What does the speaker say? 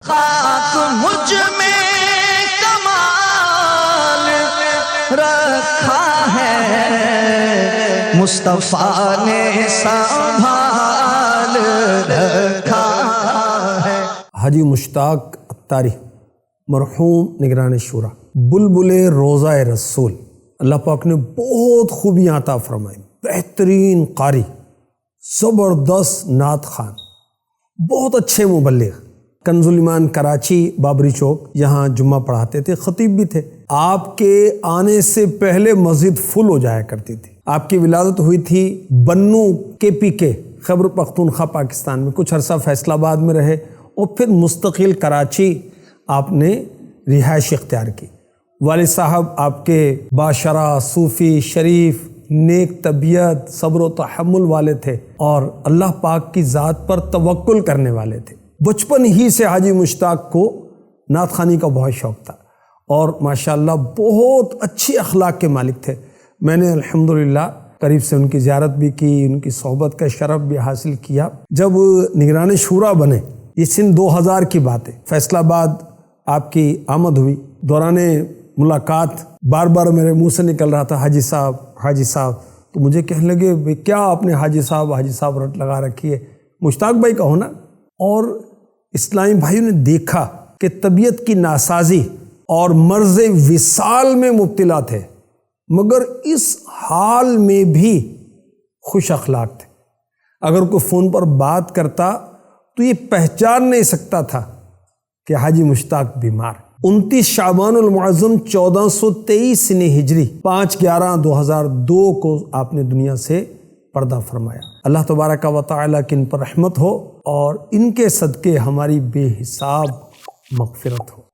خاک مجھ میں کمال رکھا ہے، مصطفیٰ نے سنبھال رکھا ہے۔ حاجی مشتاق اتاری مرحوم نگران شورا، بلبل روضہ رسول، اللہ پاک نے بہت خوبیاں عطا فرمائی، بہترین قاری، زبردست نعت خوان، بہت اچھے مبلغ، کنز الایمان کراچی بابری چوک یہاں جمعہ پڑھاتے تھے، خطیب بھی تھے۔ آپ کے آنے سے پہلے مسجد فل ہو جایا کرتی تھی۔ آپ کی ولادت ہوئی تھی بنو KPK خیبر پختونخوا پاکستان میں، کچھ عرصہ فیصل آباد میں رہے اور پھر مستقل کراچی آپ نے رہائش اختیار کی۔ والد صاحب آپ کے باشرہ، صوفی، شریف، نیک طبیعت، صبر و تحمل والے تھے اور اللہ پاک کی ذات پر توکل کرنے والے تھے۔ بچپن ہی سے حاجی مشتاق کو نعت خوانی کا بہت شوق تھا اور ماشاءاللہ بہت اچھی اخلاق کے مالک تھے۔ میں نے الحمدللہ قریب سے ان کی زیارت بھی کی، ان کی صحبت کا شرف بھی حاصل کیا۔ جب نگران شورا بنے، یہ سن 2000 کی بات ہے، فیصل آباد آپ کی آمد ہوئی۔ دوران ملاقات بار بار میرے منہ سے نکل رہا تھا حاجی صاحب حاجی صاحب، تو مجھے کہنے لگے بھئی کیا آپ نے حاجی صاحب رٹ لگا رکھی ہے، مشتاق بھائی کہو نا۔ اور اسلامی بھائیوں نے دیکھا کہ طبیعت کی ناسازی اور مرض وصال میں مبتلا تھے، مگر اس حال میں بھی خوش اخلاق تھے۔ اگر کوئی فون پر بات کرتا تو یہ پہچان نہیں سکتا تھا کہ حاجی مشتاق بیمار۔ 29 شعبان المعظم 1423 ہجری 5/11/2002 کو آپ نے دنیا سے پردہ فرمایا۔ اللہ تبارک و تعالیٰ کی ان پر رحمت ہو اور ان کے صدقے ہماری بے حساب مغفرت ہو۔